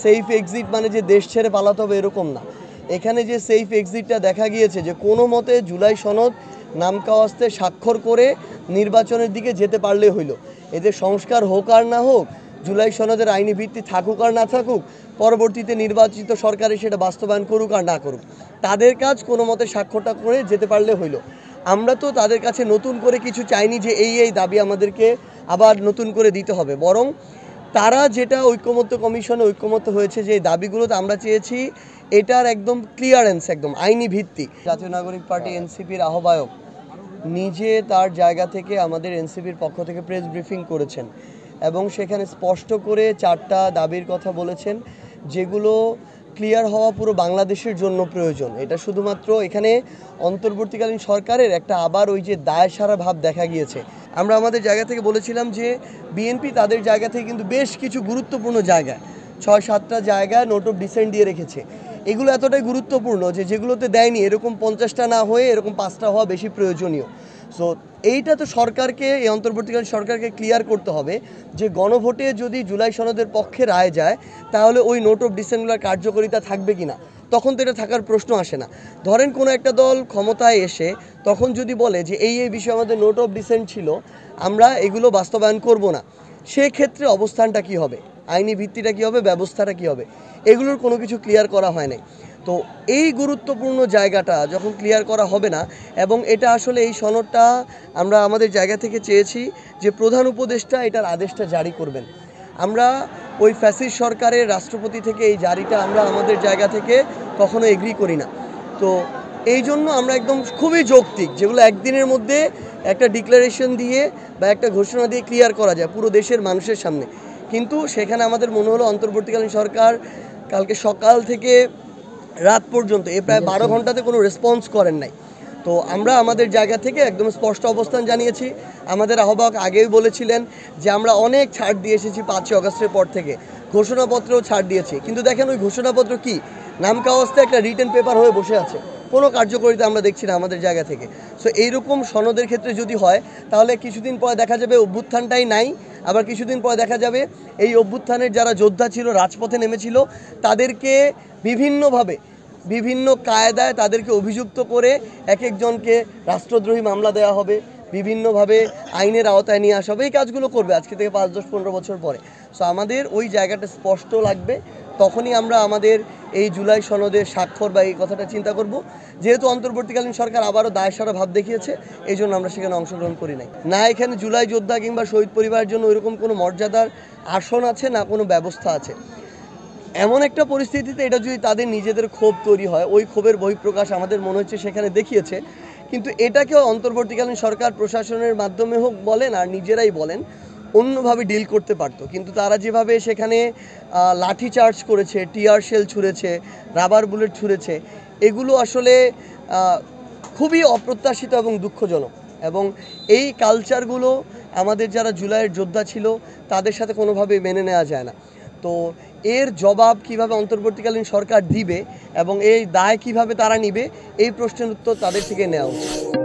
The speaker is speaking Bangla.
সেফ এক্সিট মানে যে দেশ ছেড়ে পালাতে হবে এরকম না। এখানে যে সেফ এক্সিটটা দেখা গিয়েছে যে কোনো মতে জুলাই সনদ নামকাওয়াস্তে স্বাক্ষর করে নির্বাচনের দিকে যেতে পারলে হইল। এদের সংস্কার হোক আর না হোক, জুলাই সনদের আইনি ভিত্তি থাকুক আর না থাকুক, পরবর্তীতে নির্বাচিত সরকারে সেটা বাস্তবায়ন করুক আর না করুক, তাদের কাজ কোনো মতে স্বাক্ষরটা করে যেতে পারলে হইল। আমরা তো তাদের কাছে নতুন করে কিছু চাইনি যে এই দাবি আমাদেরকে আবার নতুন করে দিতে হবে, বরং তারা যেটা ঐক্যমত্য কমিশনে ঐক্যমত্য হয়েছে যে দাবিগুলোতে আমরা চেয়েছি এটার একদম ক্লিয়ারেন্স, একদম আইনি ভিত্তি। জাতীয় নাগরিক পার্টি এনসিপির আহ্বায়ক নিজে তার জায়গা থেকে আমাদের এনসিপির পক্ষ থেকে প্রেস ব্রিফিং করেছেন এবং সেখানে স্পষ্ট করে 4টা দাবির কথা বলেছেন, যেগুলো ক্লিয়ার হওয়া পুরো বাংলাদেশের জন্য প্রয়োজন। এটা শুধুমাত্র এখানে অন্তর্বর্তীকালীন সরকারের একটা আবার ওই যে দায়সারা ভাব দেখা গিয়েছে। আমরা আমাদের জায়গা থেকে বলেছিলাম যে বিএনপি তাদের জায়গা থেকে কিন্তু বেশ কিছু গুরুত্বপূর্ণ জায়গায় 6-7টা জায়গায় নোট অফ ডিসেন্ট দিয়ে রেখেছে। এগুলো এতটাই গুরুত্বপূর্ণ যে যেগুলোতে দেয়নি এরকম 50টা না হয়ে এরকম 5টা হওয়া বেশি প্রয়োজনীয়। সো এইটা তো সরকারকে, এই অন্তর্বর্তীকালীন সরকারকে ক্লিয়ার করতে হবে যে গণভোটে যদি জুলাই সনদের পক্ষে রায় যায় তাহলে ওই নোট অফ ডিসেন্টগুলোর কার্যকারিতা থাকবে কি না। তখন তো এটা থাকার প্রশ্ন আসে না। ধরেন কোনো একটা দল ক্ষমতায় এসে তখন যদি বলে যে এই বিষয়ে আমাদের নোট অফ ডিসেন্ট ছিল, আমরা এগুলো বাস্তবায়ন করব না, সেক্ষেত্রে অবস্থানটা কি হবে, আইনি ভিত্তিটা কী হবে, ব্যবস্থাটা কী হবে, এগুলোর কোনো কিছু ক্লিয়ার করা হয় নাই। তো এই গুরুত্বপূর্ণ জায়গাটা যখন ক্লিয়ার করা হবে না, এবং এটা আসলে এই সনদটা আমরা আমাদের জায়গা থেকে চেয়েছি যে প্রধান উপদেষ্টা এটার আদেশটা জারি করবেন। আমরা ওই ফ্যাসিস্ট সরকারের রাষ্ট্রপতি থেকে এই জারিটা আমরা আমাদের জায়গা থেকে কখনো এগ্রি করি না। তো এই জন্য আমরা একদম খুবই যৌক্তিক, যেগুলো একদিনের মধ্যে একটা ডিক্লারেশন দিয়ে বা একটা ঘোষণা দিয়ে ক্লিয়ার করা যায় পুরো দেশের মানুষের সামনে, কিন্তু সেখানে আমাদের মনে হলো অন্তর্বর্তীকালীন সরকার কালকে সকাল থেকে রাত পর্যন্ত প্রায় 12 ঘন্টাতে কোনো রেসপন্স করেন নাই। তো আমরা আমাদের জায়গা থেকে একদম স্পষ্ট অবস্থান জানিয়েছি। আমাদের আহ্বায়ক আগেই বলেছিলেন যে আমরা অনেক ছাড় দিয়ে এসেছি 5ই আগস্টের পর থেকে, ঘোষণাপত্রেও ছাড় দিয়েছি, কিন্তু দেখেন ওই ঘোষণাপত্র কি নামকাওয়াস্তে একটা রিটেন পেপার হয়ে বসে আছে, কোনো কার্যকারিতা আমরা দেখছি না আমাদের জায়গা থেকে। সো এইরকম সনদের ক্ষেত্রে যদি হয় তাহলে কিছুদিন পরে দেখা যাবে অভ্যুত্থানটাই নাই, আবার কিছুদিন পরে দেখা যাবে এই অভ্যুত্থানের যারা যোদ্ধা ছিল, রাজপথে নেমেছিল, তাদেরকে বিভিন্নভাবে বিভিন্ন কায়দায় তাদেরকে অভিযুক্ত করে এক একজনকে রাষ্ট্রদ্রোহী মামলা দেওয়া হবে, বিভিন্নভাবে আইনের আওতায় নিয়ে আসা হবে। এই কাজগুলো করবে আজকে থেকে 5, 10, 15 বছর পরে। সো আমাদের ওই জায়গাটা স্পষ্ট লাগবে, তখনই আমরা আমাদের এই জুলাই সনদের স্বাক্ষর বা এই কথাটা চিন্তা করব। যেহেতু অন্তর্বর্তীকালীন সরকার আবারও দায়সারা ভাব দেখিয়েছে, এই জন্য আমরা সেখানে অংশগ্রহণ করি নাই। না এখানে জুলাই যোদ্ধা কিংবা শহীদ পরিবারের জন্য ওইরকম কোনো মর্যাদার আসন আছে, না কোনো ব্যবস্থা আছে। এমন একটা পরিস্থিতিতে এটা যদি তাদের নিজেদের ক্ষোভ তৈরি হয়, ওই ক্ষোভের বহিঃপ্রকাশ আমাদের মনে হচ্ছে সেখানে দেখিয়েছে। কিন্তু এটাকেও অন্তর্বর্তীকালীন সরকার প্রশাসনের মাধ্যমে হোক বলেন আর নিজেরাই বলেন, অন্যভাবে ডিল করতে পারতো। কিন্তু তারা যেভাবে সেখানে লাঠি চার্জ করেছে, টিয়ার শেল ছুঁড়েছে, রাবার বুলেট ছুঁড়েছে, এগুলো আসলে খুবই অপ্রত্যাশিত এবং দুঃখজনক। এবং এই কালচারগুলো আমাদের যারা জুলাইয়ের যোদ্ধা ছিল তাদের সাথে কোনোভাবেই মেনে নেওয়া যায় না। তো এর জবাব কিভাবে অন্তর্বর্তীকালীন সরকার দিবে এবং এই দায় কিভাবে তারা নিবে, এই প্রশ্নের উত্তর তাদের থেকে নেওয়া উচিত।